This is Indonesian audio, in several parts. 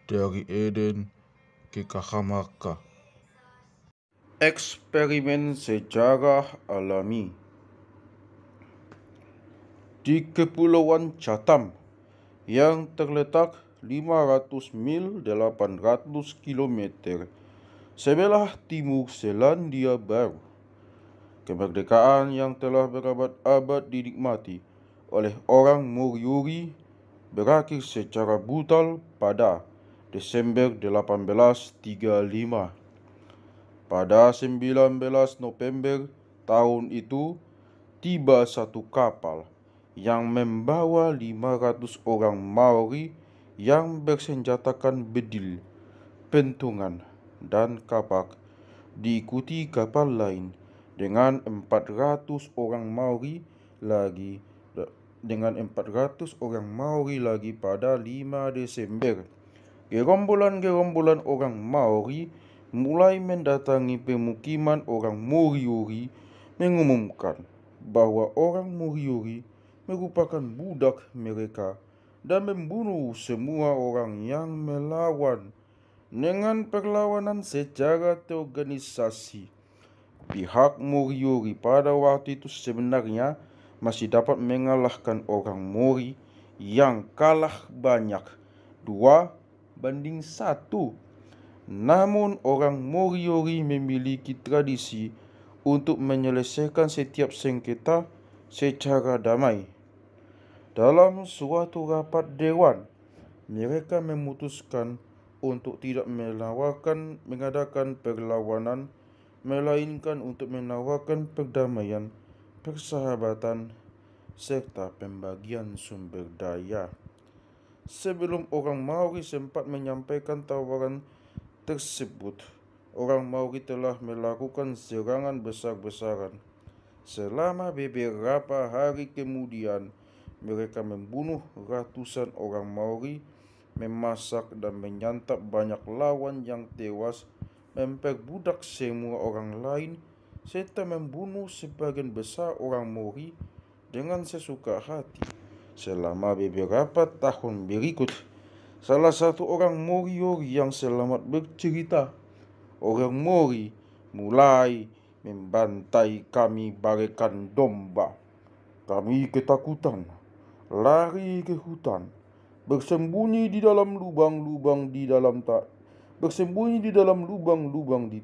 dari Eden ke Cajamarca. Eksperimen sejarah alami di Kepulauan Chatham yang terletak 500 mil 800 km sebelah timur Selandia Baru. Kemerdekaan yang telah berabad-abad dinikmati oleh orang Moriori berakhir secara brutal pada Desember 1835. Pada 19 November tahun itu, tiba satu kapal yang membawa 500 orang Maori yang bersenjatakan bedil, pentungan, dan kapak, diikuti kapal lain dengan 400 orang Maori lagi pada 5 Desember. Gerombolan-gerombolan orang Maori mulai mendatangi pemukiman orang Moriori, mengumumkan bahwa orang Moriori merupakan budak mereka dan membunuh semua orang yang melawan. Dengan perlawanan secara terorganisasi, pihak Moriori pada waktu itu sebenarnya masih dapat mengalahkan orang Mori yang kalah banyak, 2-1. Namun orang Moriori memiliki tradisi untuk menyelesaikan setiap sengketa secara damai. Dalam suatu rapat dewan, mereka memutuskan untuk tidak mengadakan perlawanan, melainkan untuk menawarkan perdamaian, persahabatan, serta pembagian sumber daya. Sebelum orang Maori sempat menyampaikan tawaran tersebut, orang Maori telah melakukan serangan besar-besaran. Selama beberapa hari kemudian, mereka membunuh ratusan orang Maori, memasak dan menyantap banyak lawan yang tewas, memperbudak semua orang lain, serta membunuh sebagian besar orang Maori dengan sesuka hati. Selama beberapa tahun berikut, salah satu orang Moriori yang selamat bercerita, orang Mori mulai membantai kami bagaikan domba. Kami ketakutan, lari ke hutan, bersembunyi di dalam lubang-lubang di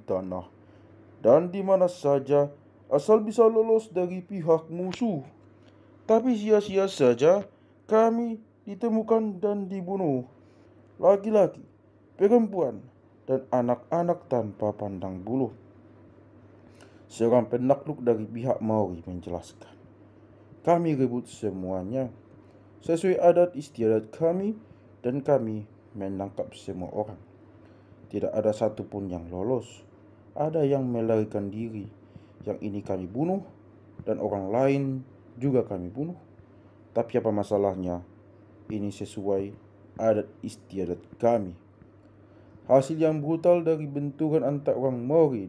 tanah, dan di mana saja asal bisa lolos dari pihak musuh. Tapi sia-sia saja kami ditemukan dan dibunuh. Laki-laki, perempuan, dan anak-anak tanpa pandang bulu. Seorang penakluk dari pihak Maori menjelaskan, kami rebut semuanya sesuai adat istiadat kami dan kami menangkap semua orang. Tidak ada satupun yang lolos. Ada yang melarikan diri. Yang ini kami bunuh dan orang lain juga kami bunuh. Tapi apa masalahnya? Ini sesuai adat istiadat kami. Hasil yang brutal dari benturan antara orang Moriori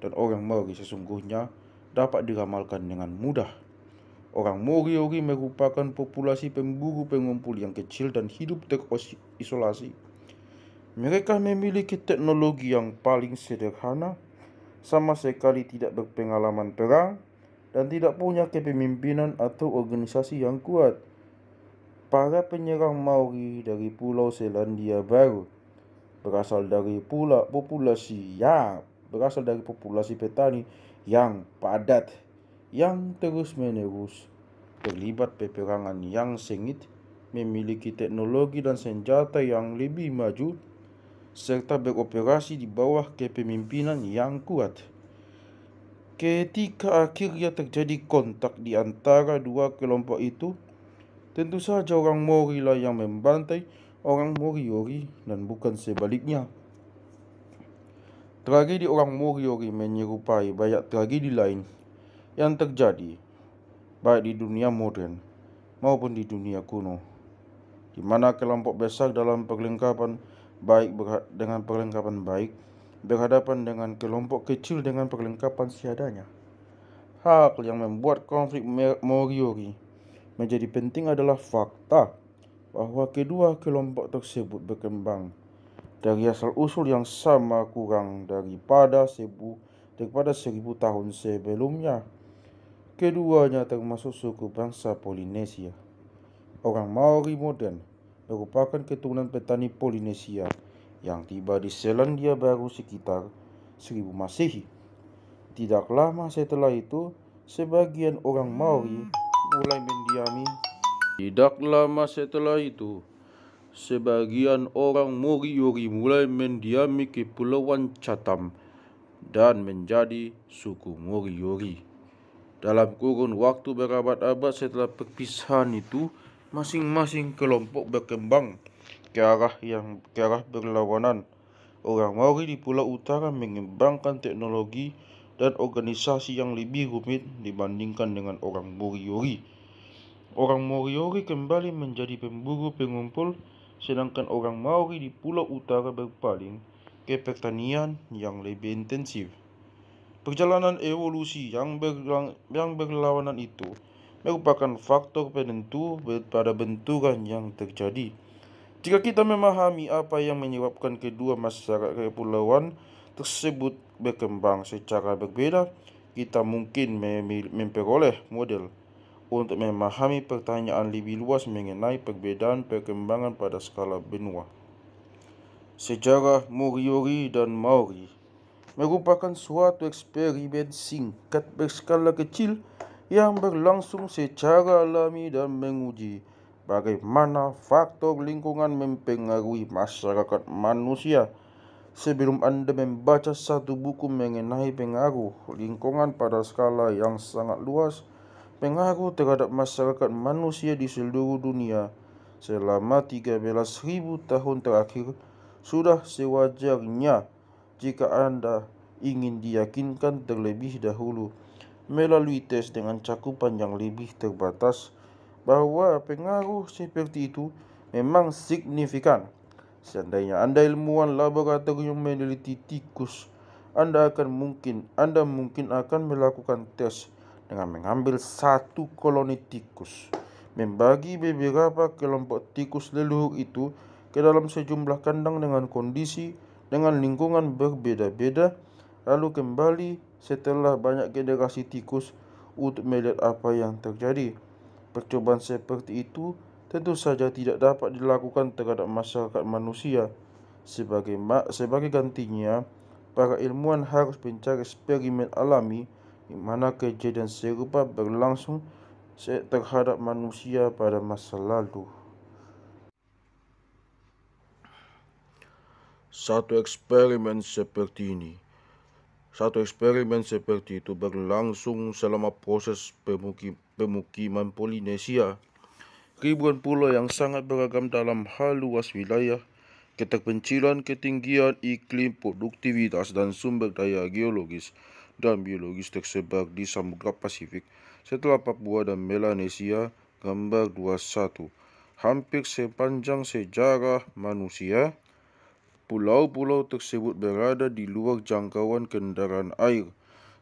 dan orang Maori sesungguhnya dapat diramalkan dengan mudah. Orang Moriori merupakan populasi pemburu pengumpul yang kecil dan hidup terisolasi. Mereka memiliki teknologi yang paling sederhana, sama sekali tidak berpengalaman perang, dan tidak punya kepemimpinan atau organisasi yang kuat. Para penyerang Maori dari Pulau Selandia Baru berasal dari populasi petani yang padat, yang terus-menerus terlibat peperangan yang sengit, memiliki teknologi dan senjata yang lebih maju, serta beroperasi di bawah kepemimpinan yang kuat. Ketika akhirnya terjadi kontak di antara dua kelompok itu, tentu saja orang Maori lah yang membantai orang Moriori dan bukan sebaliknya. Tragedi orang Moriori menyerupai banyak tragedi lain yang terjadi baik di dunia modern maupun di dunia kuno, di mana kelompok besar dalam perlengkapan baik berhadapan dengan kelompok kecil dengan perlengkapan seadanya. Hal yang membuat konflik Moriori menjadi penting adalah fakta bahwa kedua kelompok tersebut berkembang dari asal-usul yang sama kurang daripada 1000 tahun sebelumnya. Keduanya termasuk suku bangsa Polinesia. Orang Maori modern merupakan keturunan petani Polinesia yang tiba di Selandia Baru sekitar 1000 Masehi. Tidak lama setelah itu, sebagian orang Maori mulai mendiami. Tidak lama setelah itu, sebagian orang Moriori mulai mendiami Kepulauan Chatham dan menjadi suku Moriori. Dalam kurun waktu berabad-abad setelah perpisahan itu, masing-masing kelompok berkembang ke arah berlawanan. Orang Maori di Pulau Utara mengembangkan teknologi dan organisasi yang lebih rumit dibandingkan dengan orang Moriori. Orang Moriori kembali menjadi pemburu pengumpul, sedangkan orang Maori di Pulau Utara berpaling ke pertanian yang lebih intensif. Perjalanan evolusi yang berlawanan itu merupakan faktor penentu pada benturan yang terjadi. Jika kita memahami apa yang menyebabkan kedua masyarakat kepulauan tersebut berkembang secara berbeda, kita mungkin memperoleh model untuk memahami pertanyaan lebih luas mengenai perbedaan perkembangan pada skala benua. Sejarah Moriori dan Maori merupakan suatu eksperimen singkat berskala kecil yang berlangsung secara alami dan menguji bagaimana faktor lingkungan mempengaruhi masyarakat manusia. Sebelum Anda membaca satu buku mengenai pengaruh lingkungan pada skala yang sangat luas, pengaruh terhadap masyarakat manusia di seluruh dunia selama 13.000 tahun terakhir sudah sewajarnya jika Anda ingin diyakinkan terlebih dahulu melalui tes dengan cakupan yang lebih terbatas bahwa pengaruh seperti itu memang signifikan. Seandainya Anda ilmuwan laboratorium meneliti tikus, Anda mungkin akan melakukan tes dengan mengambil satu koloni tikus, membagi beberapa kelompok tikus leluhur itu ke dalam sejumlah kandang dengan kondisi dengan lingkungan berbeda-beda, lalu kembali setelah banyak generasi tikus untuk melihat apa yang terjadi. Percobaan seperti itu tentu saja tidak dapat dilakukan terhadap masyarakat manusia. Sebagai gantinya, para ilmuwan harus mencari eksperimen alami di mana kejadian serupa berlangsung terhadap manusia pada masa lalu. Satu eksperimen seperti itu berlangsung selama proses pemukiman Polinesia. Ribuan pulau yang sangat beragam dalam hal luas wilayah, keterpencilan, ketinggian, iklim, produktivitas, dan sumber daya geologis dan biologis tersebar di Samudra Pasifik setelah Papua dan Melanesia. Gambar 21. Hampir sepanjang sejarah manusia, pulau-pulau tersebut berada di luar jangkauan kendaraan air.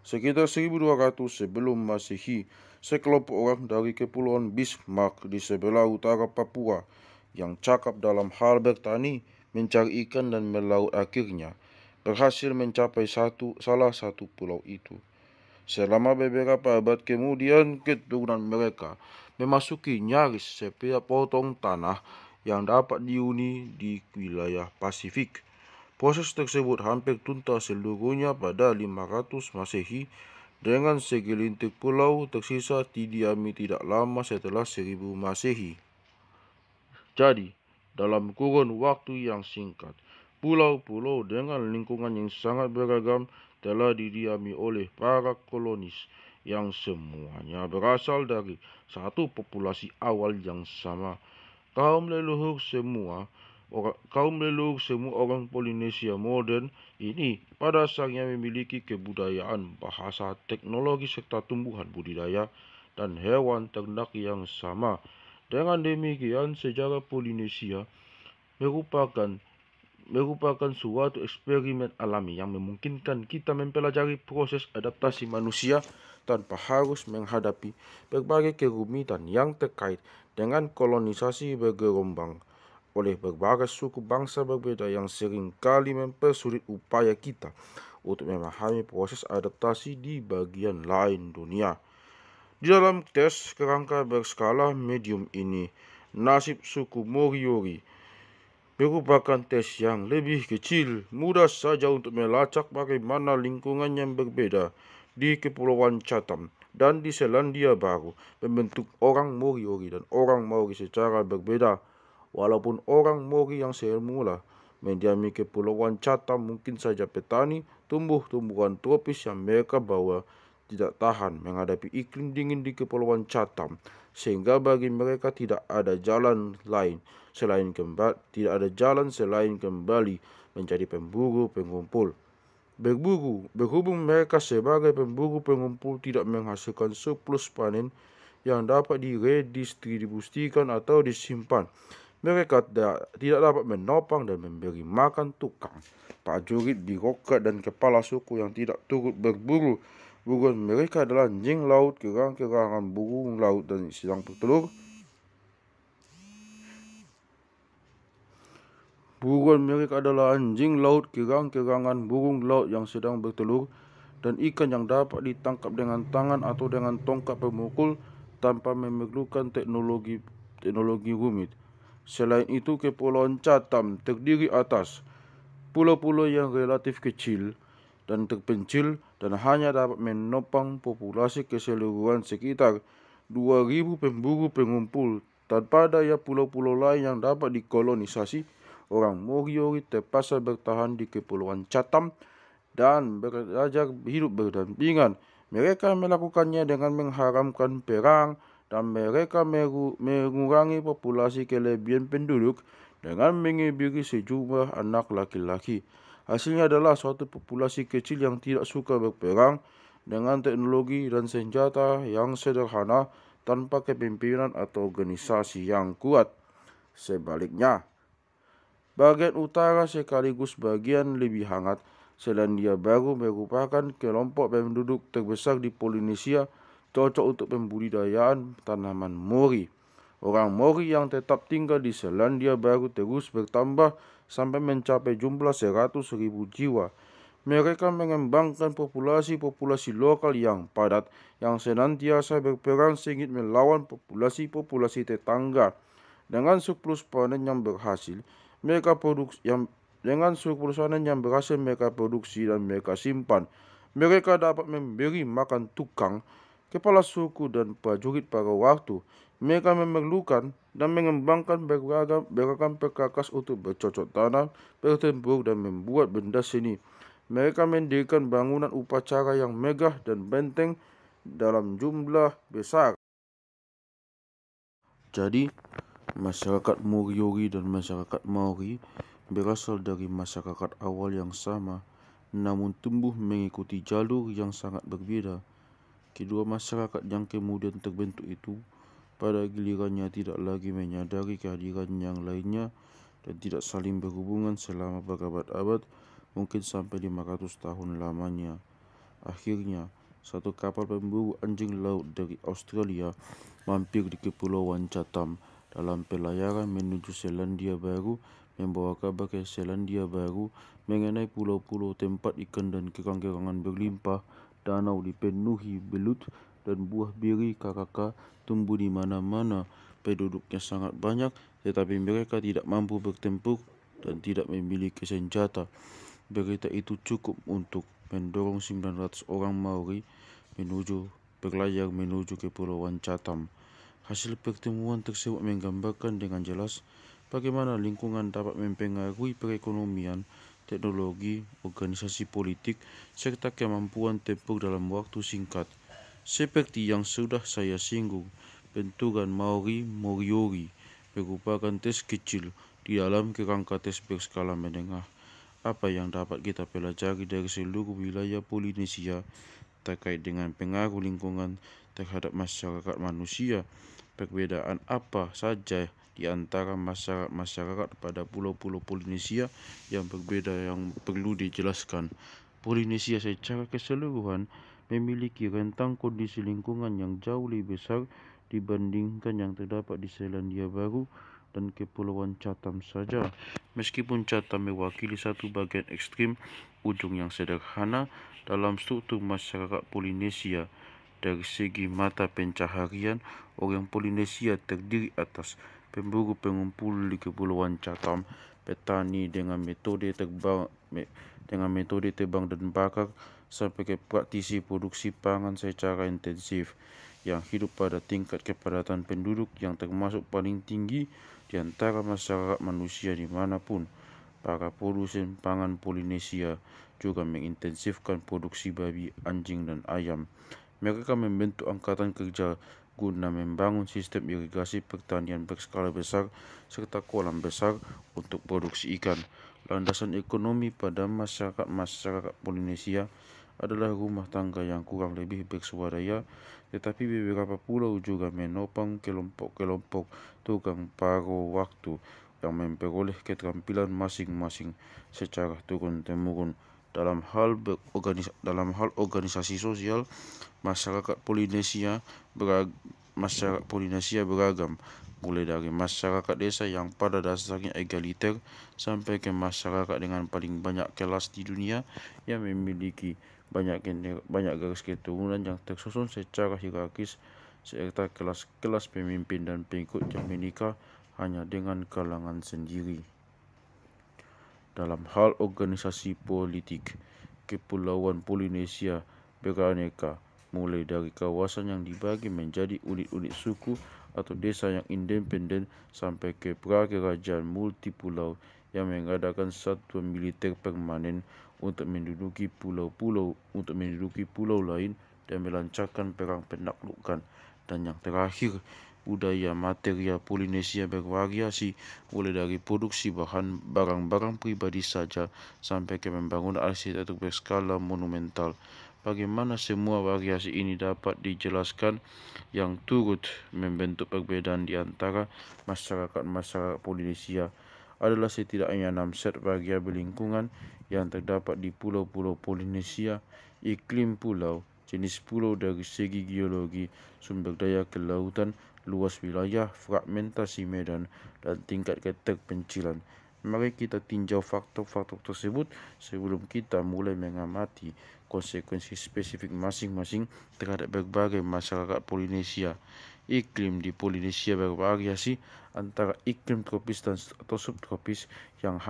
Sekitar 1200 sebelum Masehi, sekelompok orang dari Kepulauan Bismarck di sebelah utara Papua yang cakap dalam hal bertani, mencari ikan dan melaut akhirnya berhasil mencapai salah satu pulau itu. Selama beberapa abad kemudian, keturunan mereka memasuki nyaris setiap potong tanah yang dapat dihuni di wilayah Pasifik. Proses tersebut hampir tuntas seluruhnya pada 500 Masehi, dengan segelintir pulau tersisa didiami tidak lama setelah 1000 Masehi. Jadi, dalam kurun waktu yang singkat, pulau-pulau dengan lingkungan yang sangat beragam telah didiami oleh para kolonis yang semuanya berasal dari satu populasi awal yang sama. Kaum leluhur semua orang Polinesia modern ini pada asalnya memiliki kebudayaan, bahasa, teknologi, serta tumbuhan budidaya dan hewan ternak yang sama. Dengan demikian, sejarah Polinesia merupakan suatu eksperimen alami yang memungkinkan kita mempelajari proses adaptasi manusia tanpa harus menghadapi berbagai kerumitan yang terkait dengan kolonisasi bergerombang oleh berbagai suku bangsa berbeda yang sering kali mempersulit upaya kita untuk memahami proses adaptasi di bagian lain dunia. Di dalam tes kerangka berskala medium ini, nasib suku Moriori merupakan tes yang lebih kecil. Mudah saja untuk melacak bagaimana lingkungan yang berbeda di Kepulauan Chatham dan di Selandia Baru membentuk orang Moriori dan orang Maori secara berbeda. Walaupun orang Maori yang semula mendiami Kepulauan Chatham mungkin saja petani tumbuh-tumbuhan tropis yang mereka bawa tidak tahan menghadapi iklim dingin di Kepulauan Chatham, sehingga bagi mereka tidak ada jalan selain kembali menjadi pemburu pengumpul. Berhubung mereka sebagai pemburu pengumpul tidak menghasilkan surplus panen yang dapat diredistribusikan atau disimpan, mereka tidak dapat menopang dan memberi makan tukang, prajurit, birokrat, dan kepala suku yang tidak turut berburu. Buruan mereka adalah anjing laut, kerang-kerangan, burung laut, dan sedang bertelur. Buruan mereka adalah anjing laut, kerang-kerangan, burung laut yang sedang bertelur, dan ikan yang dapat ditangkap dengan tangan atau dengan tongkat pemukul tanpa memerlukan teknologi rumit. Selain itu, Kepulauan Chatham terdiri atas pulau-pulau yang relatif kecil dan terpencil dan hanya dapat menopang populasi keseluruhan sekitar 2.000 pemburu pengumpul. Tanpa daya pulau-pulau lain yang dapat dikolonisasi, orang Moriori terpaksa bertahan di Kepulauan Chatham dan belajar hidup berdampingan. Mereka melakukannya dengan mengharamkan perang, dan mereka mengurangi populasi kelebihan penduduk dengan mengebiri sejumlah anak laki-laki. Hasilnya adalah suatu populasi kecil yang tidak suka berperang, dengan teknologi dan senjata yang sederhana tanpa kepemimpinan atau organisasi yang kuat. Sebaliknya, bagian utara sekaligus bagian lebih hangat, Selandia Baru merupakan kelompok penduduk terbesar di Polinesia, cocok untuk pembudidayaan tanaman mori. Orang Mori yang tetap tinggal di Selandia Baru terus bertambah sampai mencapai jumlah 100.000 jiwa. Mereka mengembangkan populasi lokal yang padat, yang senantiasa berperang sengit melawan populasi tetangga. Dengan surplus panen yang berhasil mereka produksi dan mereka simpan, mereka dapat memberi makan tukang, kepala suku, dan prajurit pada waktu mereka memerlukan, dan mengembangkan beragam perkakas untuk bercocok tanam, bertempur, dan membuat benda seni. Mereka mendirikan bangunan upacara yang megah dan benteng dalam jumlah besar. Jadi, masyarakat Moriori dan masyarakat Maori berasal dari masyarakat awal yang sama, namun tumbuh mengikuti jalur yang sangat berbeda. Kedua masyarakat yang kemudian terbentuk itu pada gilirannya tidak lagi menyadari kehadiran yang lainnya dan tidak saling berhubungan selama berabad-abad, mungkin sampai 500 tahun lamanya. Akhirnya, satu kapal pemburu anjing laut dari Australia mampir di Kepulauan Chatham dalam pelayaran menuju Selandia Baru, membawa kabar ke Selandia Baru mengenai pulau-pulau tempat ikan dan kerang-kerangan berlimpah, danau dipenuhi belut, dan buah biri karaka tumbuh di mana-mana. Penduduknya sangat banyak, tetapi mereka tidak mampu bertempur dan tidak memiliki senjata. Berita itu cukup untuk mendorong 900 orang Maori berlayar menuju Kepulauan Chatham. Hasil pertemuan tersebut menggambarkan dengan jelas bagaimana lingkungan dapat mempengaruhi perekonomian, teknologi, organisasi politik, serta kemampuan tempur dalam waktu singkat. Seperti yang sudah saya singgung, benturan Moriori merupakan tes kecil di dalam kerangka tes berskala menengah. Apa yang dapat kita pelajari dari seluruh wilayah Polinesia terkait dengan pengaruh lingkungan terhadap masyarakat manusia? Perbedaan apa saja di antara masyarakat pada pulau-pulau Polinesia yang berbeda yang perlu dijelaskan? Polinesia secara keseluruhan memiliki rentang kondisi lingkungan yang jauh lebih besar dibandingkan yang terdapat di Selandia Baru dan Kepulauan Chatham saja. Meskipun Chatham mewakili satu bagian ekstrim ujung yang sederhana dalam struktur masyarakat Polinesia, dari segi mata pencaharian, orang Polinesia terdiri atas pemburu pengumpul di Kepulauan Chatham, petani dengan metode tebang dan bakar, sampai ke praktisi produksi pangan secara intensif yang hidup pada tingkat kepadatan penduduk yang termasuk paling tinggi di antara masyarakat manusia dimanapun. Para produsen pangan Polinesia juga mengintensifkan produksi babi, anjing, dan ayam. Mereka membentuk angkatan kerja guna membangun sistem irigasi pertanian berskala besar serta kolam besar untuk produksi ikan. Landasan ekonomi pada masyarakat Polinesia adalah rumah tangga yang kurang lebih berswadaya, tetapi beberapa pulau juga menopang kelompok-kelompok tukang paruh waktu yang memperoleh keterampilan masing-masing secara turun-temurun. Dalam hal organisasi sosial, masyarakat Polinesia beragam, mulai dari masyarakat desa yang pada dasarnya egaliter sampai ke masyarakat dengan paling banyak kelas di dunia yang memiliki banyak garis keturunan yang tersusun secara hierarkis, serta kelas-kelas pemimpin dan pengikut yang menikah hanya dengan kalangan sendiri. Dalam hal organisasi politik, Kepulauan Polinesia beraneka, mulai dari kawasan yang dibagi menjadi unit-unit suku atau desa yang independen sampai ke pra-kerajaan multipulau yang mengadakan satuan militer permanen untuk menduduki pulau lain dan melancarkan perang penaklukan. Dan yang terakhir, budaya material Polinesia bervariasi, mulai dari produksi barang-barang pribadi saja sampai ke membangun arsitektur berskala monumental. Bagaimana semua variasi ini dapat dijelaskan yang turut membentuk perbedaan di antara masyarakat Polinesia adalah setidaknya 6 set variabel lingkungan yang terdapat di pulau-pulau Polinesia: iklim pulau, jenis pulau dari segi geologi, sumber daya kelautan, luas wilayah, fragmentasi medan, dan tingkat keterpencilan. Mari kita tinjau faktor-faktor tersebut sebelum kita mulai mengamati konsekuensi spesifik masing-masing terhadap berbagai masyarakat Polinesia. Iklim di Polinesia bervariasi antara iklim tropis atau subtropis yang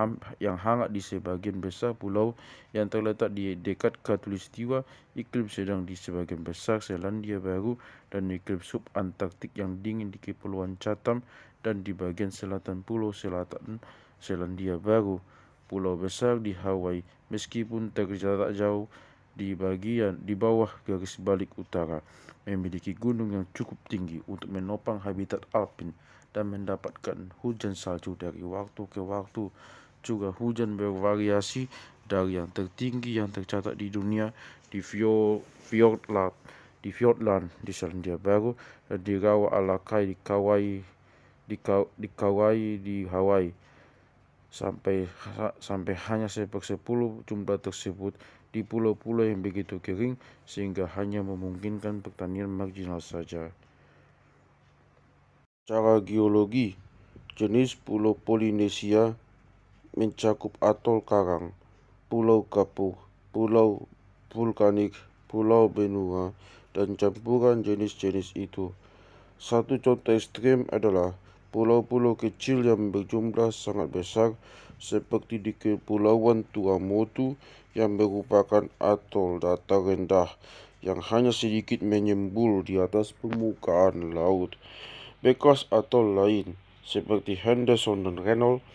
hangat di sebagian besar pulau yang terletak di dekat khatulistiwa, iklim sedang di sebagian besar Selandia Baru, dan iklim subantarktik yang dingin di Kepulauan Chatham dan di bagian selatan pulau selatan Selandia Baru. Pulau besar di Hawaii, meskipun terletak jauh di bawah garis balik utara, memiliki gunung yang cukup tinggi untuk menopang habitat alpin dan mendapatkan hujan salju dari waktu ke waktu. Juga hujan bervariasi dari yang tertinggi yang tercatat di dunia di Fiordland di Selandia Baru dan di rawa Alakai di Kauai di Hawaii, sampai hanya 1/10 jumlah tersebut di pulau-pulau yang begitu kering sehingga hanya memungkinkan pertanian marginal saja. Secara geologi, jenis pulau Polinesia mencakup atol karang, pulau kapur, pulau vulkanik, pulau benua, dan campuran jenis-jenis itu. Satu contoh ekstrem adalah pulau-pulau kecil yang berjumlah sangat besar seperti di Kepulauan Tuamotu yang merupakan atol datar rendah yang hanya sedikit menyembul di atas permukaan laut. Bekas atol lain seperti Henderson dan Reynolds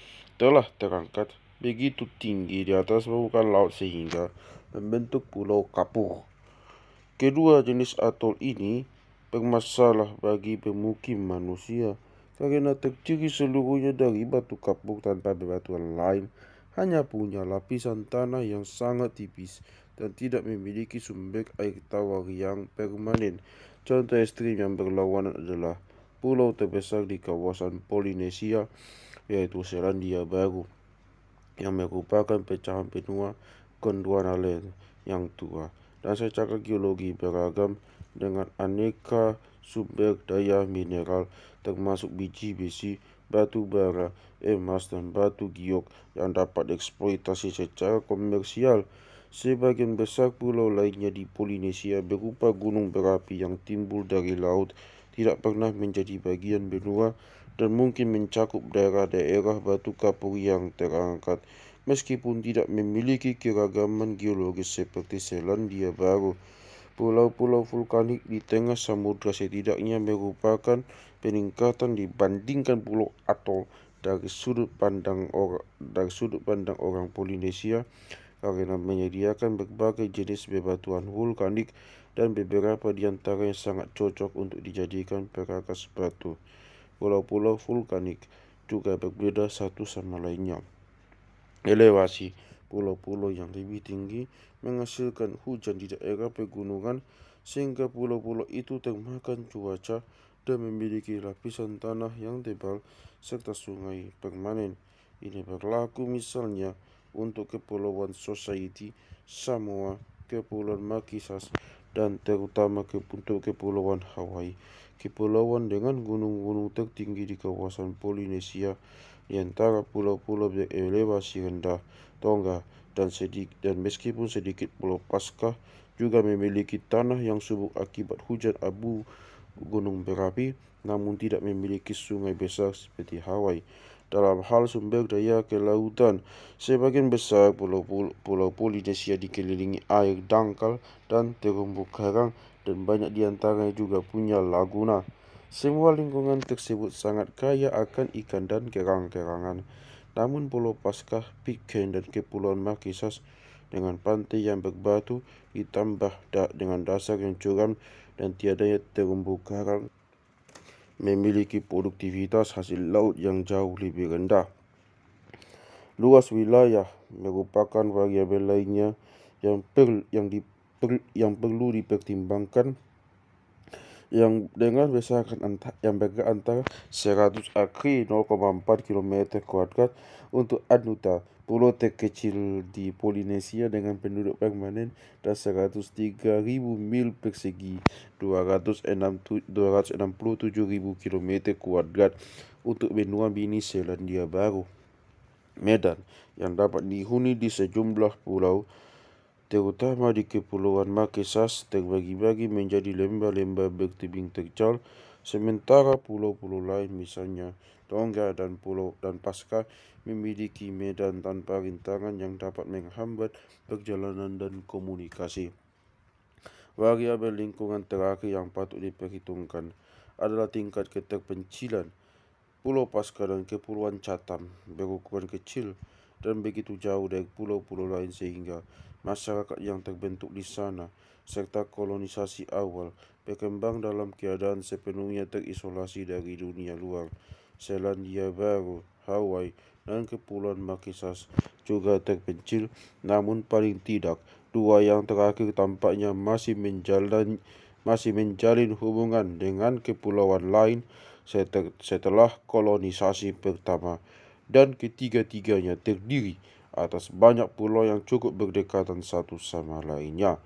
telah terangkat begitu tinggi di atas permukaan laut sehingga membentuk pulau kapur. Kedua jenis atol ini bermasalah bagi pemukim manusia karena terdiri seluruhnya dari batu kapur tanpa bebatuan lain, hanya punya lapisan tanah yang sangat tipis dan tidak memiliki sumber air tawar yang permanen. Contoh ekstrim yang berlawanan adalah pulau terbesar di kawasan Polinesia, yaitu Selandia Baru, yang merupakan pecahan benua Gondwanaland yang tua dan secara geologi beragam dengan aneka sumber daya mineral termasuk biji besi, batu bara, emas, dan batu giok yang dapat dieksploitasi secara komersial. Sebagian besar pulau lainnya di Polinesia berupa gunung berapi yang timbul dari laut, tidak pernah menjadi bagian benua, dan mungkin mencakup daerah-daerah batu kapur yang terangkat, meskipun tidak memiliki keragaman geologis seperti Selandia Baru. Pulau-pulau vulkanik di tengah samudra setidaknya merupakan peningkatan dibandingkan pulau atol dari sudut pandang orang Polinesia, karena menyediakan berbagai jenis bebatuan vulkanik dan beberapa di antaranya sangat cocok untuk dijadikan peragas batu. Pulau-pulau vulkanik juga berbeda satu sama lainnya. Elevasi pulau-pulau yang lebih tinggi menghasilkan hujan di daerah pegunungan, sehingga pulau-pulau itu termakan cuaca dan memiliki lapisan tanah yang tebal serta sungai permanen. Ini berlaku misalnya untuk Kepulauan Society, Samoa, Kepulauan Marquesas, dan terutama untuk Kepulauan Hawaii, kepulauan dengan gunung-gunung tertinggi di kawasan Polinesia. Di antara pulau-pulau berelevasi rendah, Tonga, dan meskipun sedikit Pulau Paskah juga memiliki tanah yang subur akibat hujan abu gunung berapi, namun tidak memiliki sungai besar seperti Hawaii. Dalam hal sumber daya kelautan, sebagian besar pulau Polinesia dikelilingi air dangkal dan terumbu karang, dan banyak di antaranya juga punya laguna. Semua lingkungan tersebut sangat kaya akan ikan dan kerang-kerangan. Namun Pulau Paskah, Pitcairn, dan Kepulauan Marquesas dengan pantai yang berbatu ditambah dengan dasar yang curam dan tiadanya terumbu karang memiliki produktivitas hasil laut yang jauh lebih rendah. Luas wilayah merupakan variabel lainnya yang perlu dipertimbangkan, yang dengan besaran yang berantara 100 akre 0,4 km². Untuk Anuta, pulau terkecil di Polinesia dengan penduduk permanen dan 103.000 mil persegi, 267.000 km². Untuk benua mini Selandia Baru, Medan, yang dapat dihuni di sejumlah pulau, terutama di Kepulauan Marquesas, terbagi-bagi menjadi lembah-lembah bertebing terjal, sementara pulau-pulau lain misalnya Tonga dan Paskah memiliki medan tanpa rintangan yang dapat menghambat perjalanan dan komunikasi. Variabel lingkungan terakhir yang patut diperhitungkan adalah tingkat keterpencilan. Pulau Paskah dan Kepulauan Chatham berukuran kecil dan begitu jauh dari pulau-pulau lain sehingga masyarakat yang terbentuk di sana serta kolonisasi awal berkembang dalam keadaan sepenuhnya terisolasi dari dunia luar. Selandia Baru, Hawaii, dan Kepulauan Marquesas juga terpencil, namun paling tidak dua yang terakhir tampaknya masih menjalin hubungan dengan kepulauan lain setelah kolonisasi pertama, dan ketiga-tiganya terdiri atas banyak pulau yang cukup berdekatan satu sama lainnya,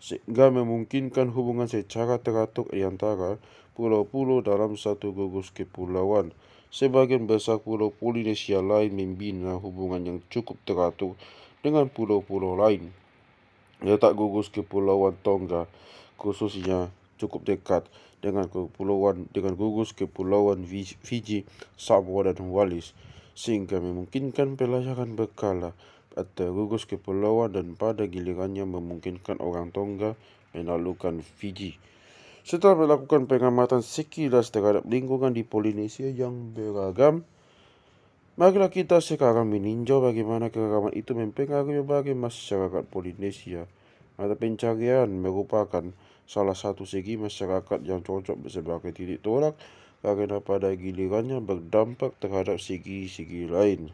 sehingga memungkinkan hubungan secara teratur di antara pulau-pulau dalam satu gugus kepulauan. Sebagian besar pulau Polinesia lain membina hubungan yang cukup teratur dengan pulau-pulau lain. Letak gugus kepulauan Tonga khususnya cukup dekat dengan gugus kepulauan Fiji, Samoa, dan Wallis, sehingga memungkinkan pelayaran berkala atau gugus kepulauan, dan pada gilirannya memungkinkan orang Tonga menaklukkan Fiji. Setelah melakukan pengamatan sekilas terhadap lingkungan di Polinesia yang beragam, marilah kita sekarang meninjau bagaimana keragaman itu mempengaruhi berbagai masyarakat Polinesia. Mata pencarian merupakan salah satu segi masyarakat yang cocok sebagai titik tolak, karena pada gilirannya berdampak terhadap segi-segi lain.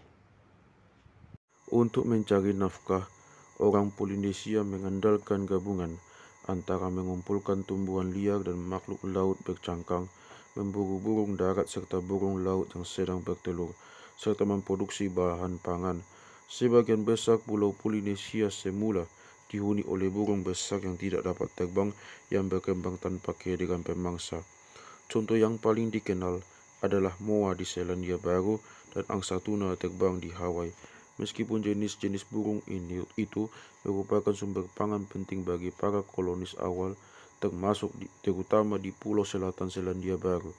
Untuk mencari nafkah, orang Polinesia mengandalkan gabungan antara mengumpulkan tumbuhan liar dan makhluk laut bercangkang, memburu burung darat serta burung laut yang sedang bertelur, serta memproduksi bahan pangan. Sebagian besar pulau Polinesia semula dihuni oleh burung besar yang tidak dapat terbang yang berkembang tanpa kehadiran pemangsa. Contoh yang paling dikenal adalah moa di Selandia Baru dan angsa tuna terbang di Hawaii. Meskipun jenis-jenis burung itu merupakan sumber pangan penting bagi para kolonis awal, terutama di pulau selatan Selandia Baru.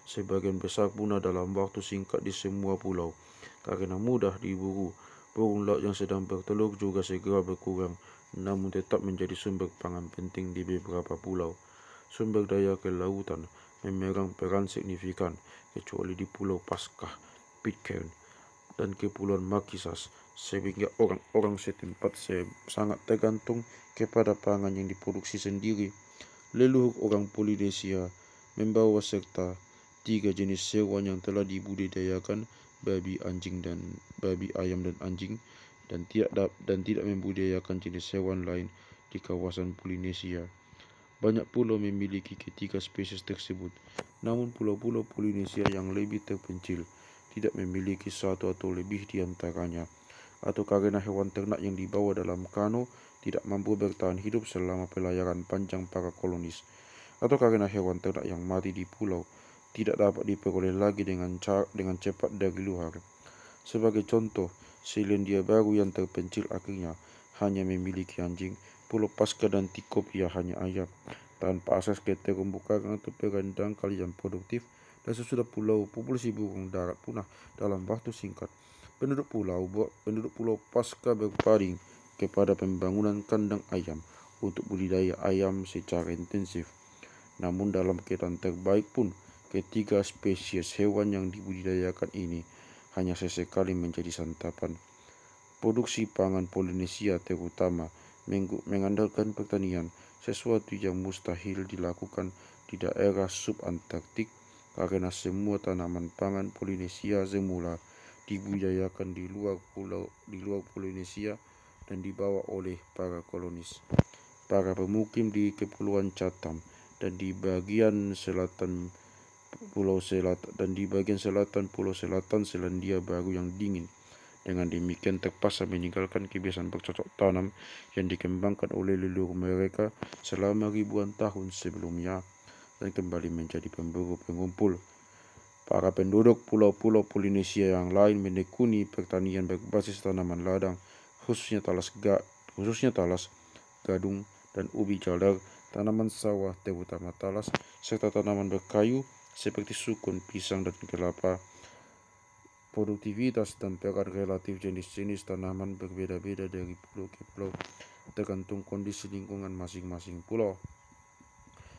Sebagian besar punah dalam waktu singkat di semua pulau karena mudah diburu. Burung laut yang sedang bertelur juga segera berkurang, namun tetap menjadi sumber pangan penting di beberapa pulau. Sumber daya kelautan memegang peran signifikan, kecuali di Pulau Paskah, Pitcairn, dan Kepulauan Marquesas, sehingga orang-orang setempat sangat tergantung kepada pangan yang diproduksi sendiri. Leluhur orang Polinesia membawa serta 3 jenis hewan yang telah dibudidayakan, babi, ayam dan anjing, dan tidak membudidayakan jenis hewan lain di kawasan Polinesia. Banyak pulau memiliki ketiga spesies tersebut, namun pulau-pulau Polinesia yang lebih terpencil tidak memiliki satu atau lebih di antaranya, atau karena hewan ternak yang dibawa dalam kano tidak mampu bertahan hidup selama pelayaran panjang para kolonis, atau karena hewan ternak yang mati di pulau tidak dapat diperoleh lagi dengan cepat dari luar. Sebagai contoh, Selandia Baru yang terpencil akhirnya hanya memiliki anjing, Pulau Paskah dan Tikopia hanya ayam. Tanpa akses ke terumbu karang atau peran dangkal yang produktif, dan sesudah pulau, populasi burung darat punah dalam waktu singkat. Penduduk Pulau Paskah berpaling kepada pembangunan kandang ayam untuk budidaya ayam secara intensif. Namun dalam keadaan terbaik pun, ketiga spesies hewan yang dibudidayakan ini hanya sesekali menjadi santapan. Produksi pangan Polinesia terutama mengandalkan pertanian, sesuatu yang mustahil dilakukan di daerah subantarktik karena semua tanaman pangan Polinesia semula dibudidayakan di luar Polinesia dan dibawa oleh para kolonis, para pemukim di Kepulauan Chatham dan di bagian selatan Pulau Selatan Selandia Baru yang dingin. Dengan demikian terpaksa meninggalkan kebiasaan bercocok tanam yang dikembangkan oleh leluhur mereka selama ribuan tahun sebelumnya dan kembali menjadi pemburu pengumpul. Para penduduk pulau-pulau Polinesia yang lain menekuni pertanian berbasis tanaman ladang, khususnya talas, gadung, dan ubi jalar, tanaman sawah terutama talas, serta tanaman berkayu seperti sukun, pisang, dan kelapa. Produktivitas dan peran relatif jenis-jenis tanaman berbeda-beda dari pulau ke pulau, tergantung kondisi lingkungan masing-masing pulau.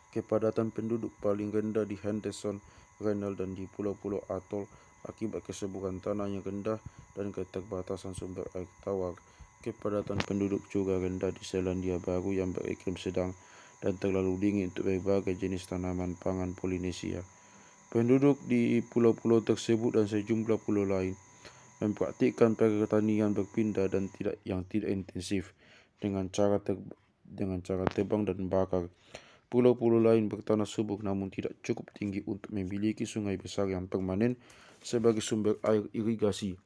Kepadatan penduduk paling rendah di Henderson, Raynal, dan di pulau-pulau atol akibat kesuburan tanah yang rendah dan keterbatasan sumber air tawar. Kepadatan penduduk juga rendah di Selandia Baru yang beriklim sedang dan terlalu dingin untuk berbagai jenis tanaman pangan Polinesia. Penduduk di pulau-pulau tersebut dan sejumlah pulau lain mempraktikkan pertanian berpindah dan tidak intensif dengan cara tebang dan bakar. Pulau-pulau lain bertanah subur namun tidak cukup tinggi untuk memiliki sungai besar yang permanen sebagai sumber air irigasi.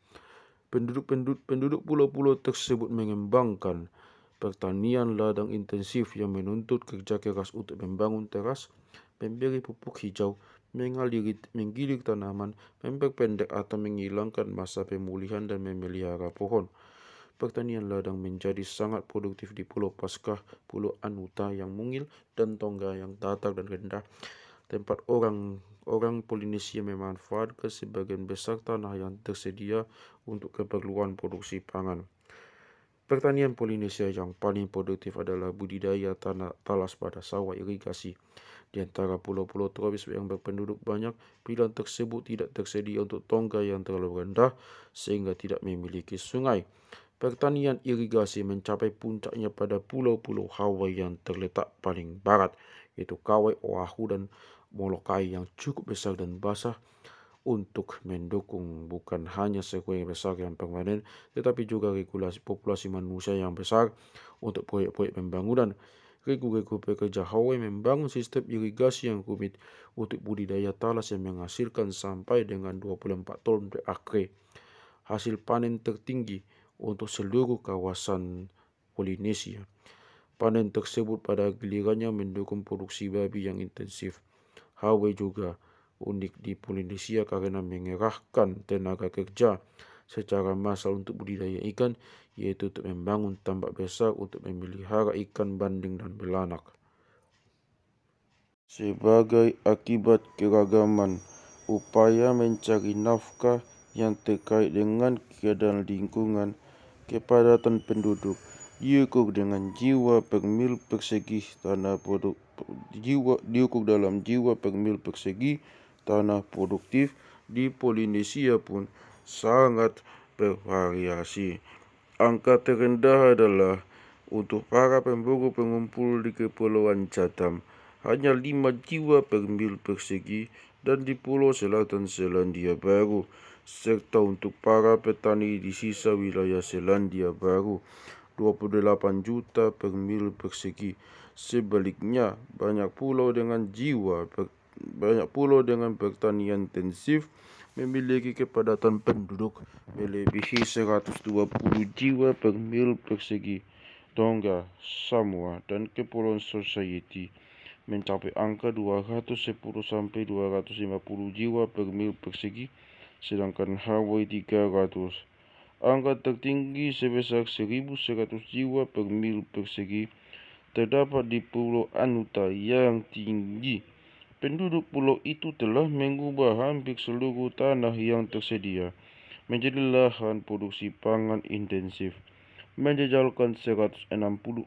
Penduduk pulau-pulau tersebut mengembangkan pertanian ladang intensif yang menuntut kerja keras untuk membangun teras, memberi pupuk hijau, menggiling tanaman, memperpendek atau menghilangkan masa pemulihan dan memelihara pohon. Pertanian ladang menjadi sangat produktif di Pulau Paskah, Pulau Anuta yang mungil, dan Tonga yang datar dan rendah, tempat orang Polinesia memanfaatkan sebagian besar tanah yang tersedia untuk keperluan produksi pangan. Pertanian Polinesia yang paling produktif adalah budidaya talas pada sawah irigasi. Di antara pulau-pulau tropis yang berpenduduk banyak, pilihan tersebut tidak tersedia untuk Tonga yang terlalu rendah sehingga tidak memiliki sungai. Pertanian irigasi mencapai puncaknya pada pulau-pulau Hawaii yang terletak paling barat, yaitu Kauai, Oahu, dan Molokai yang cukup besar dan basah untuk mendukung bukan hanya sungai besar yang permanen, tetapi juga regulasi populasi manusia yang besar untuk proyek-proyek pembangunan. Regu-regu pekerja Hawaii membangun sistem irigasi yang rumit untuk budidaya talas yang menghasilkan sampai dengan 24 ton per akre. Hasil panen tertinggi untuk seluruh kawasan Polinesia. Panen tersebut pada gilirannya mendukung produksi babi yang intensif. Hawaii juga unik di Polinesia karena mengerahkan tenaga kerja secara massal untuk budidaya ikan, yaitu untuk membangun tambak besar untuk memelihara ikan bandeng dan belanak. Sebagai akibat keragaman upaya mencari nafkah yang terkait dengan keadaan lingkungan, kepadatan penduduk diukur dengan jiwa per mil persegi tanah produktif di Polinesia pun sangat bervariasi. Angka terendah adalah untuk para pemburu pengumpul di Kepulauan Chatham, hanya 5 jiwa per mil persegi, dan di Pulau Selatan Selandia Baru, serta untuk para petani di sisa wilayah Selandia Baru 28 juta per mil persegi. Sebaliknya, banyak pulau dengan pertanian intensif memiliki kepadatan penduduk melebihi 120 jiwa per mil persegi. Tonga, Samoa, dan Kepulauan Society mencapai angka 210 sampai 250 jiwa per mil persegi, sedangkan Hawaii 300. Angka tertinggi sebesar 1.100 jiwa per mil persegi terdapat di Pulau Anuta yang tinggi. Penduduk pulau itu telah mengubah hampir seluruh tanah yang tersedia menjadi lahan produksi pangan intensif, menjejalkan 160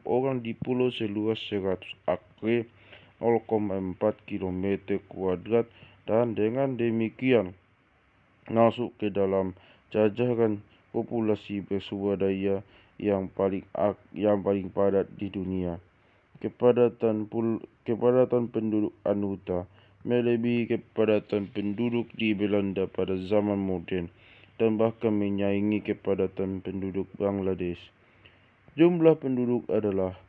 orang di pulau seluas 100 akre 0,4 km kuadrat, dan dengan demikian masuk ke dalam jajaran populasi berswadaya yang paling padat di dunia. Kepadatan penduduk Anuta melebihi kepadatan penduduk di Belanda pada zaman moden dan bahkan menyaingi kepadatan penduduk Bangladesh. Jumlah penduduk adalah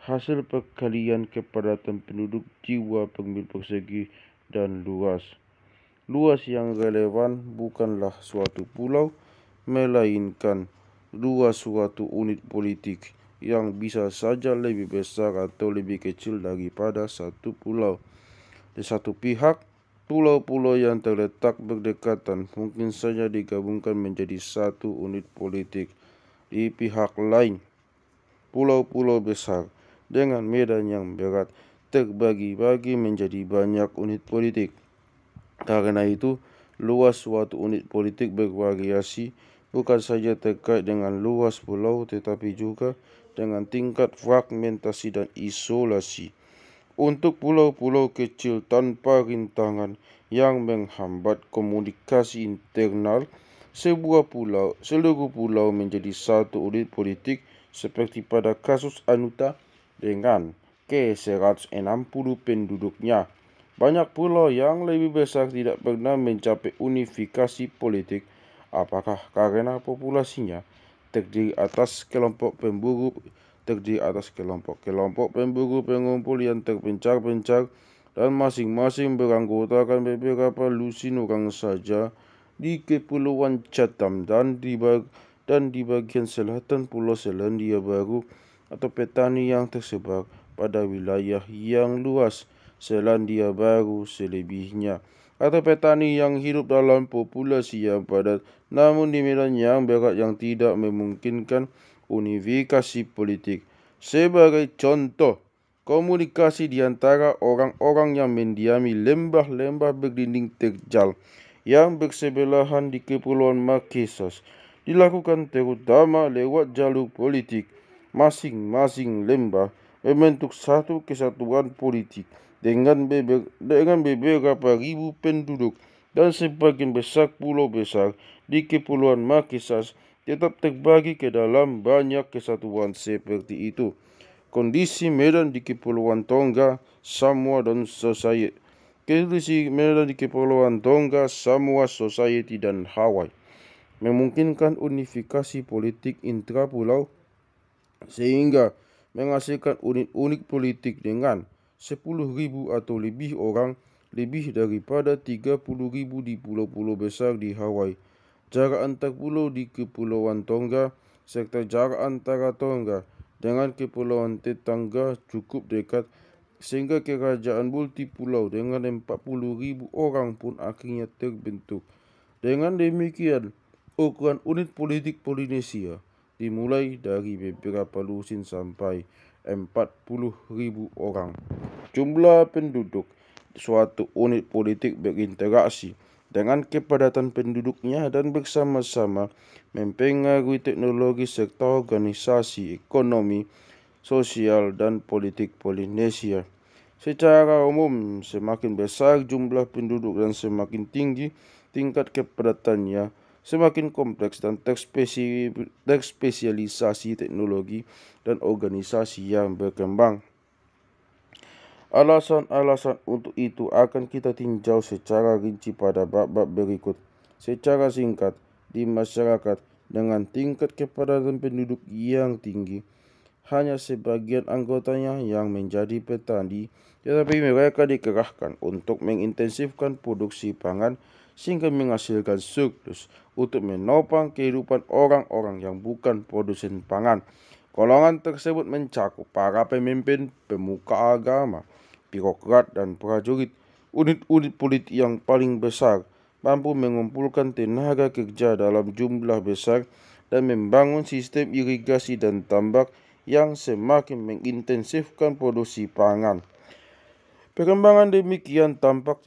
hasil perkalian kepadatan penduduk jiwa per mil persegi dan luas. Luas yang relevan bukanlah suatu pulau, melainkan luas suatu unit politik yang bisa saja lebih besar atau lebih kecil daripada satu pulau. Di satu pihak, pulau-pulau yang terletak berdekatan mungkin saja digabungkan menjadi satu unit politik. Di pihak lain, pulau-pulau besar dengan medan yang berat terbagi-bagi menjadi banyak unit politik. Karena itu, luas suatu unit politik bervariasi bukan saja terkait dengan luas pulau, tetapi juga dengan tingkat fragmentasi dan isolasi. Untuk pulau-pulau kecil tanpa rintangan yang menghambat komunikasi internal, seluruh pulau menjadi satu unit politik seperti pada kasus Anuta dengan ke-160 penduduknya. Banyak pulau yang lebih besar tidak pernah mencapai unifikasi politik. Apakah karena populasinya terdiri atas kelompok pemburu pengumpul yang terpencar-pencar dan masing-masing beranggotakan beberapa lusin orang saja di Kepulauan Chatham dan di bagian selatan Pulau Selandia Baru, atau petani yang tersebar pada wilayah yang luas Selandia Baru selebihnya, atau petani yang hidup dalam populasi yang padat namun di medan yang berat yang tidak memungkinkan unifikasi politik. Sebagai contoh, komunikasi di antara orang-orang yang mendiami lembah-lembah berdinding terjal yang bersebelahan di Kepulauan Marquesas dilakukan terutama lewat jalur politik. Masing-masing lembah membentuk satu kesatuan politik dengan beberapa ribu penduduk, dan sebagian besar pulau besar di Kepulauan Marquesas tetap terbagi ke dalam banyak kesatuan seperti itu. Kondisi medan di Kepulauan Tonga, Samoa, dan Society dan Hawaii memungkinkan unifikasi politik intrapulau sehingga menghasilkan unit politik dengan 10.000 atau lebih orang, lebih daripada 30.000 di pulau-pulau besar di Hawaii. Jarak antar pulau di Kepulauan Tonga serta jarak antara Tonga dengan kepulauan tetangga cukup dekat sehingga kerajaan multipulau dengan 40.000 orang pun akhirnya terbentuk. Dengan demikian, ukuran unit politik Polinesia dimulai dari beberapa lusin sampai 40.000 orang. Jumlah penduduk suatu unit politik berinteraksi dengan kepadatan penduduknya dan bersama-sama mempengaruhi teknologi serta organisasi ekonomi, sosial, dan politik Polinesia. Secara umum, semakin besar jumlah penduduk dan semakin tinggi tingkat kepadatannya, semakin kompleks dan terspesialisasi teknologi dan organisasi yang berkembang. Alasan-alasan untuk itu akan kita tinjau secara rinci pada bab-bab berikut. Secara singkat, di masyarakat dengan tingkat kepadatan penduduk yang tinggi, hanya sebagian anggotanya yang menjadi petani, tetapi mereka dikerahkan untuk mengintensifkan produksi pangan sehingga menghasilkan surplus untuk menopang kehidupan orang-orang yang bukan produsen pangan. Golongan tersebut mencakup para pemimpin, pemuka agama, birokrat, dan prajurit. Unit-unit politik yang paling besar mampu mengumpulkan tenaga kerja dalam jumlah besar dan membangun sistem irigasi dan tambak yang semakin mengintensifkan produksi pangan. Perkembangan demikian tampak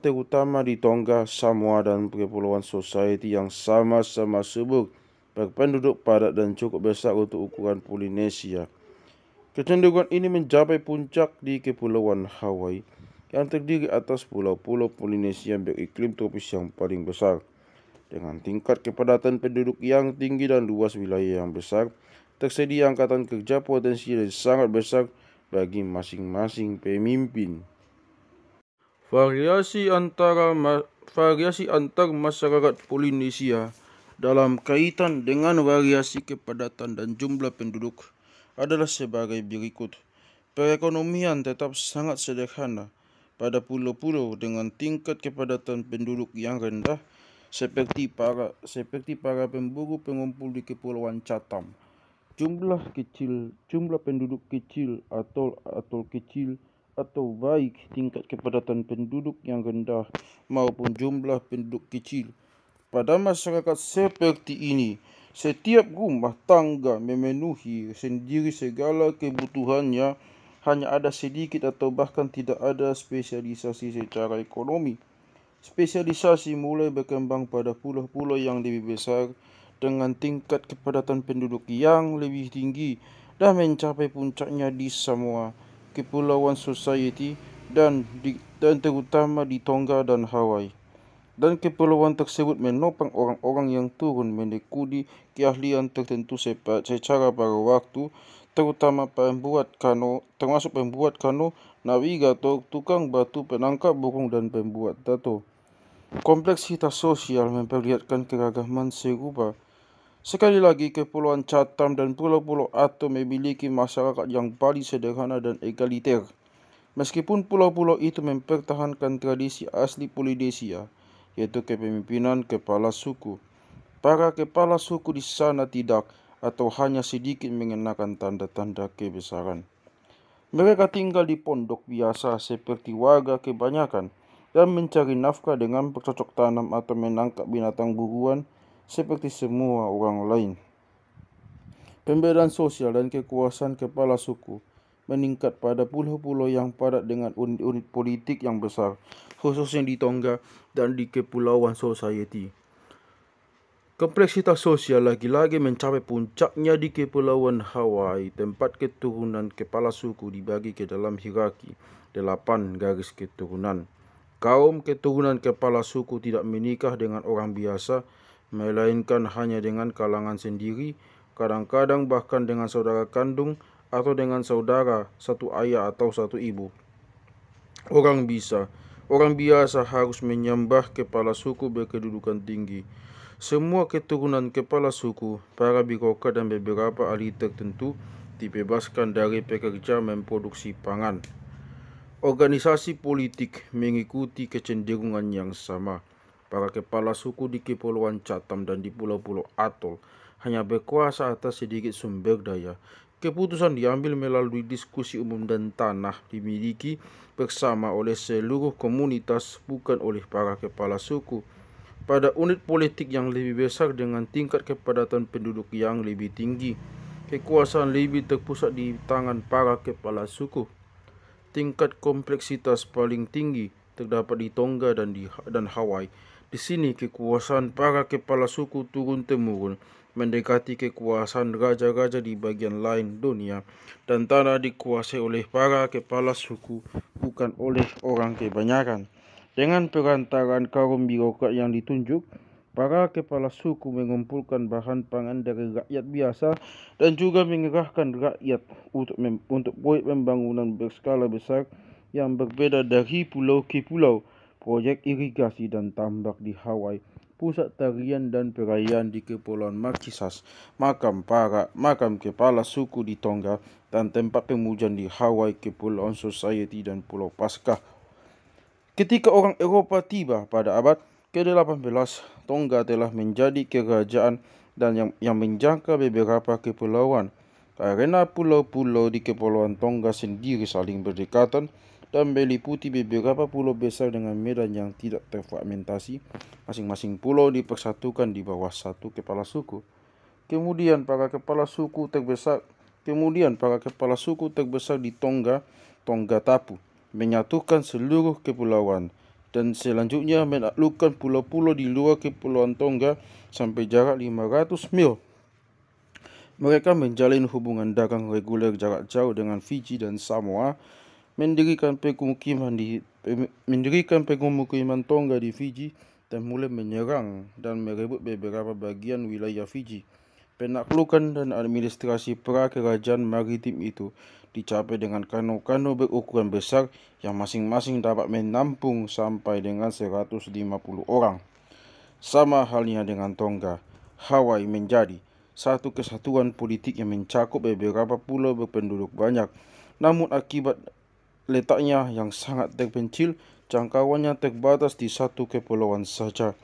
terutama di Tonga, Samoa, dan Kepulauan Society yang sama-sama subur, berpenduduk padat dan cukup besar untuk ukuran Polinesia. Kecenderungan ini mencapai puncak di Kepulauan Hawaii yang terdiri atas pulau-pulau Polinesia beriklim tropis yang paling besar. Dengan tingkat kepadatan penduduk yang tinggi dan luas wilayah yang besar, tersedia angkatan kerja potensial yang sangat besar bagi masing-masing pemimpin. Variasi antar masyarakat Polinesia dalam kaitan dengan variasi kepadatan dan jumlah penduduk adalah sebagai berikut. Perekonomian tetap sangat sederhana pada pulau-pulau dengan tingkat kepadatan penduduk yang rendah seperti para pemburu pengumpul di Kepulauan Chatham. Jumlah penduduk kecil atau kecil atau baik tingkat kepadatan penduduk yang rendah maupun jumlah penduduk kecil. Pada masyarakat seperti ini, setiap rumah tangga memenuhi sendiri segala kebutuhannya, hanya ada sedikit atau bahkan tidak ada spesialisasi secara ekonomi. Spesialisasi mulai berkembang pada pulau-pulau yang lebih besar dengan tingkat kepadatan penduduk yang lebih tinggi dan mencapai puncaknya di Samoa, Kepulauan Society, dan terutama di Tonga dan Hawaii. Dan kepulauan tersebut menopang orang-orang yang turun menekuni keahlian tertentu secara pada waktu, termasuk pembuat kano, navigator, tukang batu, penangkap burung, dan pembuat tato. Kompleksitas sosial memperlihatkan keragaman serupa. Sekali lagi, Kepulauan Chatham dan pulau-pulau Atom memiliki masyarakat yang paling sederhana dan egaliter. Meskipun pulau-pulau itu mempertahankan tradisi asli Polinesia, yaitu kepemimpinan kepala suku. Para kepala suku di sana tidak atau hanya sedikit mengenakan tanda-tanda kebesaran. Mereka tinggal di pondok biasa seperti warga kebanyakan dan mencari nafkah dengan bercocok tanam atau menangkap binatang buruan seperti semua orang lain. Pembedaan sosial dan kekuasaan kepala suku meningkat pada pulau-pulau yang padat dengan unit-unit politik yang besar, khususnya di Tonga dan di Kepulauan Society. Kompleksitas sosial lagi-lagi mencapai puncaknya di Kepulauan Hawaii, tempat keturunan kepala suku dibagi ke dalam hierarki 8 garis keturunan. Kaum keturunan kepala suku tidak menikah dengan orang biasa, melainkan hanya dengan kalangan sendiri, kadang-kadang bahkan dengan saudara kandung atau dengan saudara satu ayah atau satu ibu. Orang biasa harus menyembah kepala suku berkedudukan tinggi. Semua keturunan kepala suku, para birokrat dan beberapa ahli tertentu dibebaskan dari pekerja memproduksi pangan. Organisasi politik mengikuti kecenderungan yang sama. Para kepala suku di Kepulauan Chatham dan di pulau-pulau Atol hanya berkuasa atas sedikit sumber daya, Keputusan diambil melalui diskusi umum dan tanah dimiliki bersama oleh seluruh komunitas, bukan oleh para kepala suku. Pada unit politik yang lebih besar dengan tingkat kepadatan penduduk yang lebih tinggi, kekuasaan lebih terpusat di tangan para kepala suku. Tingkat kompleksitas paling tinggi terdapat di Tonga dan Hawaii. Di sini kekuasaan para kepala suku turun-temurun mendekati kekuasaan raja-raja di bagian lain dunia, dan tanah dikuasai oleh para kepala suku, bukan oleh orang kebanyakan. Dengan perantaraan kaum birokrat yang ditunjuk, para kepala suku mengumpulkan bahan pangan dari rakyat biasa dan juga mengerahkan rakyat untuk proyek pembangunan berskala besar yang berbeda dari pulau ke pulau. Proyek irigasi dan tambak di Hawaii, pusat tarian dan perayaan di Kepulauan Marquesas, makam kepala suku di Tonga, dan tempat pemujaan di Hawaii, Kepulauan Society dan Pulau Paskah. Ketika orang Eropah tiba pada abad ke-18, Tonga telah menjadi kerajaan dan yang menjangka beberapa kepulauan. Karena pulau-pulau di Kepulauan Tonga sendiri saling berdekatan dan meliputi beberapa pulau besar dengan medan yang tidak terfragmentasi, masing-masing pulau dipersatukan di bawah satu kepala suku. Kemudian para kepala suku terbesar di Tonga Tapu, menyatukan seluruh kepulauan, dan selanjutnya menaklukkan pulau-pulau di luar Kepulauan Tonga sampai jarak 500 mil. Mereka menjalin hubungan dagang reguler jarak jauh dengan Fiji dan Samoa, mendirikan pemukiman Tonga di Fiji, dan mulai menyerang dan merebut beberapa bagian wilayah Fiji. Penaklukan dan administrasi pra-kerajaan maritim itu dicapai dengan kano-kano berukuran besar yang masing-masing dapat menampung sampai dengan 150 orang. Sama halnya dengan Tonga, Hawaii menjadi satu kesatuan politik yang mencakup beberapa pulau berpenduduk banyak. Namun akibat letaknya yang sangat terpencil, jangkauannya terbatas di satu kepulauan saja.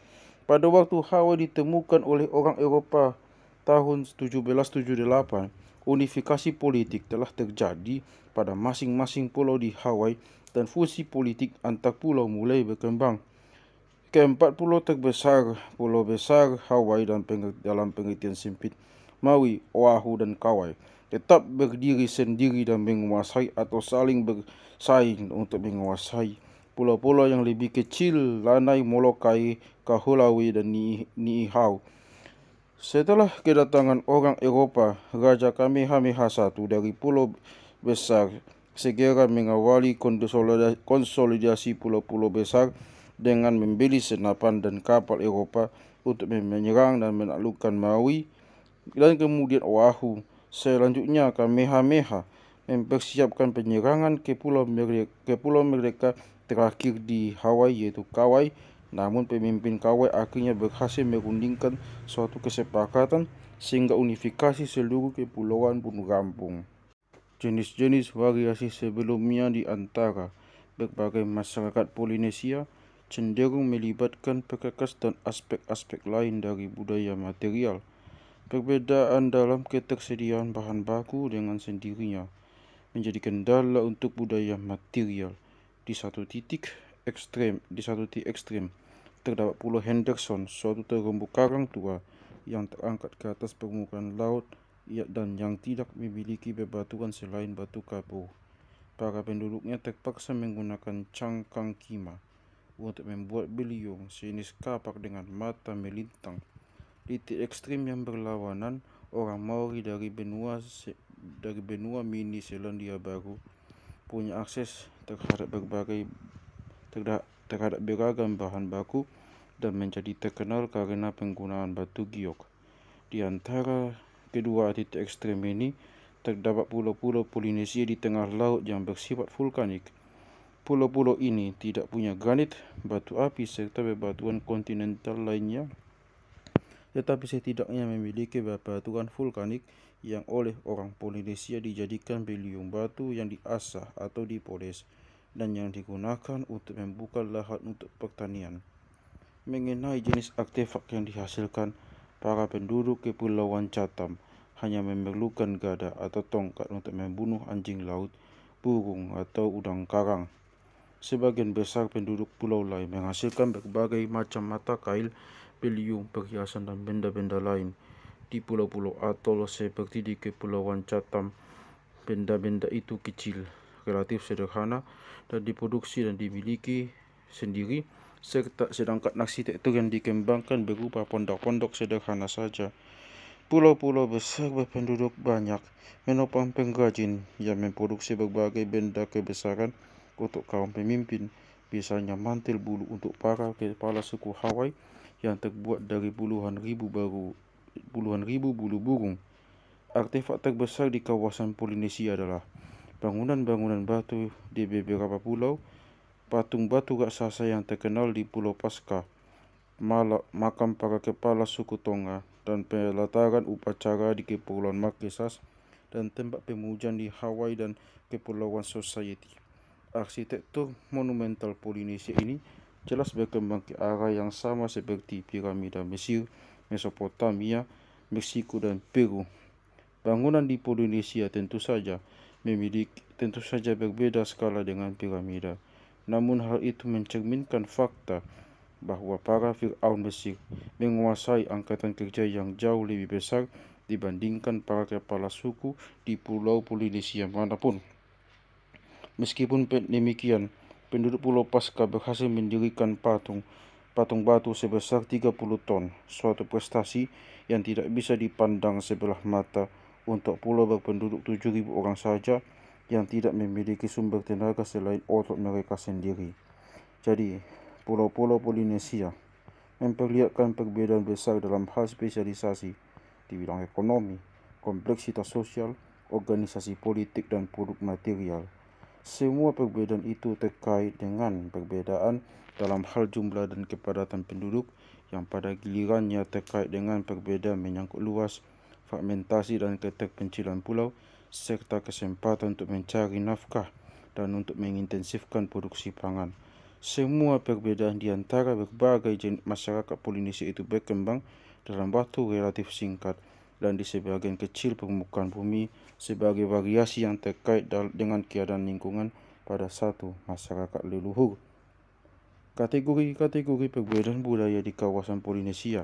Pada waktu Hawaii ditemukan oleh orang Eropah tahun 1778, unifikasi politik telah terjadi pada masing-masing pulau di Hawaii dan fungsi politik antar pulau mulai berkembang. Keempat pulau terbesar, Pulau Besar, Hawaii dalam pengertian sempit, Maui, Oahu, dan Kauai, tetap berdiri sendiri dan menguasai atau saling bersaing untuk menguasai pulau-pulau yang lebih kecil, Lanai, Molokai, Kahulawi, dan Niihau. Setelah kedatangan orang Eropah, Raja Kamehameha I dari Pulau Besar segera mengawali konsolidasi pulau-pulau besar dengan membeli senapan dan kapal Eropah untuk menyerang dan menaklukkan Maui dan kemudian Oahu. Selanjutnya Kamehameha mempersiapkan penyerangan ke pulau mereka terakhir di Hawaii, yaitu Kauai. Namun pemimpin Kauai akhirnya berhasil merundingkan suatu kesepakatan sehingga unifikasi seluruh kepulauan pun rampung. Jenis-jenis variasi sebelumnya di antara berbagai masyarakat Polinesia cenderung melibatkan perkakas dan aspek-aspek lain dari budaya material. Perbedaan dalam ketersediaan bahan baku dengan sendirinya menjadi kendala untuk budaya material. Di satu titik ekstrem terdapat Pulau Henderson, suatu terumbu karang tua yang terangkat ke atas permukaan laut dan yang tidak memiliki bebatuan selain batu kapur. Para penduduknya terpaksa menggunakan cangkang kima untuk membuat beliung, sejenis kapak dengan mata melintang. Di titik ekstrem yang berlawanan, orang Maori dari benua mini Selandia Baru punya akses terhadap beragam bahan baku dan menjadi terkenal karena penggunaan batu giok. Di antara kedua titik ekstrem ini terdapat pulau-pulau Polinesia di tengah laut yang bersifat vulkanik. Pulau-pulau ini tidak punya granit, batu api, serta bebatuan kontinental lainnya, tetapi setidaknya memiliki bebatuan vulkanik yang oleh orang Polinesia dijadikan beliung batu yang diasah atau dipoles dan yang digunakan untuk membuka lahan untuk pertanian. Mengenai jenis artefak yang dihasilkan para penduduk Kepulauan Chatham, hanya memerlukan gada atau tongkat untuk membunuh anjing laut, burung, atau udang karang. Sebagian besar penduduk pulau lain menghasilkan berbagai macam mata kail, beliung, perhiasan, dan benda-benda lain. Di pulau-pulau atol seperti di Kepulauan Chatham, benda-benda itu kecil, relatif sederhana, dan diproduksi dan dimiliki sendiri, sedangkan arsitektur yang dikembangkan berupa pondok-pondok sederhana saja. Pulau-pulau besar berpenduduk banyak menopang pengrajin yang memproduksi berbagai benda kebesaran untuk kaum pemimpin, misalnya mantel bulu untuk para kepala suku Hawaii yang terbuat dari puluhan ribu bulu burung. Artefak terbesar di kawasan Polinesia adalah bangunan-bangunan batu di beberapa pulau, patung batu raksasa yang terkenal di Pulau Pasca, makam para kepala suku Tonga, dan pelataran upacara di Kepulauan Marquesas, dan tempat pemujaan di Hawaii dan Kepulauan Society. Arsitektur monumental Polinesia ini jelas berkembang ke arah yang sama seperti piramida Mesir, Mesopotamia, Meksiko, dan Peru. Bangunan di Polinesia tentu saja berbeda skala dengan piramida. Namun hal itu mencerminkan fakta bahwa para Fir'aun Mesir menguasai angkatan kerja yang jauh lebih besar dibandingkan para kepala suku di pulau Polinesia manapun. Meskipun demikian, penduduk Pulau Pasca berhasil mendirikan patung batu sebesar 30 ton, suatu prestasi yang tidak bisa dipandang sebelah mata untuk pulau berpenduduk 7.000 orang saja yang tidak memiliki sumber tenaga selain otot mereka sendiri. Jadi, pulau-pulau Polinesia memperlihatkan perbedaan besar dalam hal spesialisasi di bidang ekonomi, kompleksitas sosial, organisasi politik, dan produk material. Semua perbedaan itu terkait dengan perbedaan dalam hal jumlah dan kepadatan penduduk yang pada gilirannya terkait dengan perbedaan menyangkut luas, fragmentasi dan keterpencilan pulau, serta kesempatan untuk mencari nafkah dan untuk mengintensifkan produksi pangan. Semua perbedaan di antara berbagai jenis masyarakat Polinesia itu berkembang dalam waktu relatif singkat dan di sebagian kecil permukaan bumi sebagai variasi yang terkait dengan keadaan lingkungan pada satu masyarakat leluhur. Kategori-kategori perbedaan budaya di kawasan Polinesia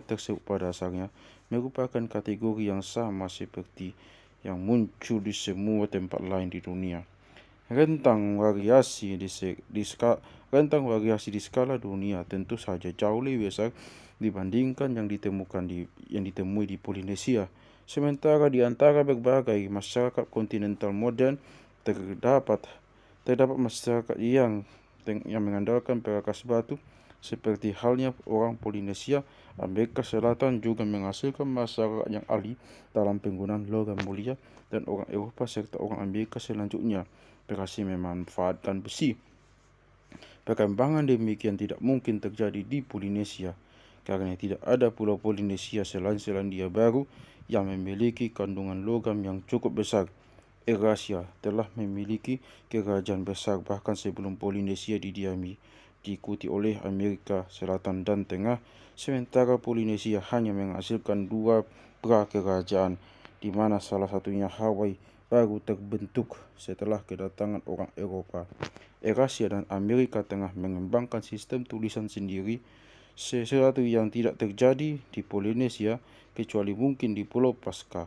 tersebut pada dasarnya merupakan kategori yang sama seperti yang muncul di semua tempat lain di dunia. Rentang variasi di skala dunia tentu saja jauh lebih besar dibandingkan yang ditemui di Polinesia. Sementara di antara berbagai masyarakat kontinental modern terdapat masyarakat yang mengandalkan perakas batu, seperti halnya orang Polinesia. Amerika Selatan juga menghasilkan masyarakat yang ahli dalam penggunaan logam mulia, dan orang Eropa serta orang Amerika selanjutnya berhasil memanfaatkan besi. Perkembangan demikian tidak mungkin terjadi di Polinesia, karena tidak ada pulau Polinesia selain Selandia Baru yang memiliki kandungan logam yang cukup besar. Eurasia telah memiliki kerajaan besar bahkan sebelum Polinesia didiami, diikuti oleh Amerika Selatan dan Tengah, sementara Polinesia hanya menghasilkan 2 pra-kerajaan, di mana salah satunya Hawaii baru terbentuk setelah kedatangan orang Eropa. Eurasia dan Amerika Tengah mengembangkan sistem tulisan sendiri, sesuatu yang tidak terjadi di Polinesia kecuali mungkin di Pulau Pasca.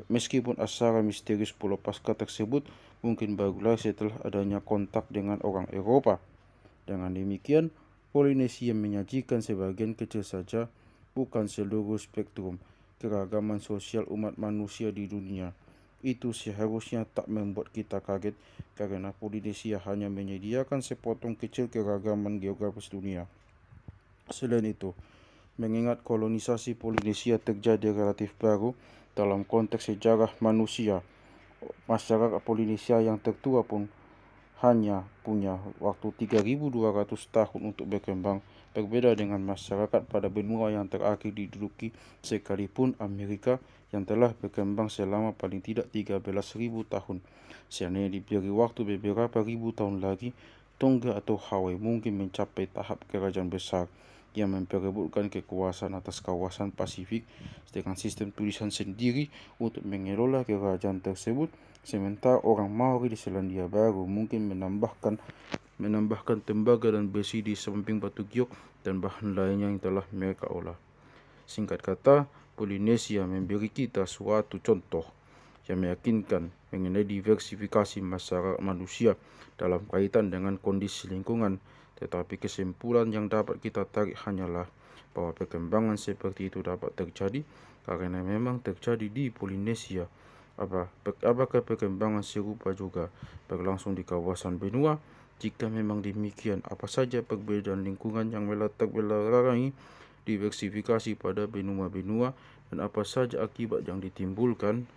Meskipun aksara misterius Pulau Pasca tersebut mungkin baru lahir setelah adanya kontak dengan orang Eropa. Dengan demikian, Polinesia menyajikan sebagian kecil saja, bukan seluruh spektrum keragaman sosial umat manusia di dunia. Itu seharusnya tak membuat kita kaget, karena Polinesia hanya menyediakan sepotong kecil keragaman geografis dunia. Selain itu, mengingat kolonisasi Polinesia terjadi relatif baru dalam konteks sejarah manusia, masyarakat Polinesia yang tertua pun hanya punya waktu 3.200 tahun untuk berkembang, berbeda dengan masyarakat pada benua yang terakhir diduduki sekalipun Amerika yang telah berkembang selama paling tidak 13.000 tahun. Seandainya diberi waktu beberapa ribu tahun lagi, Tonga atau Hawaii mungkin mencapai tahap kerajaan besar yang memperebutkan kekuasaan atas kawasan Pasifik dengan sistem tulisan sendiri untuk mengelola kerajaan tersebut, sementara orang Maori di Selandia Baru mungkin menambahkan tembaga dan besi di samping batu giok dan bahan lainnya yang telah mereka olah. Singkat kata, Polinesia memberi kita suatu contoh yang meyakinkan mengenai diversifikasi masyarakat manusia dalam kaitan dengan kondisi lingkungan, tetapi kesimpulan yang dapat kita tarik hanyalah bahwa perkembangan seperti itu dapat terjadi karena memang terjadi di Polinesia. Apakah perkembangan serupa juga berlangsung di kawasan benua? Jika memang demikian, apa saja perbedaan lingkungan yang melatar belakangi diversifikasi pada benua-benua dan apa saja akibat yang ditimbulkan?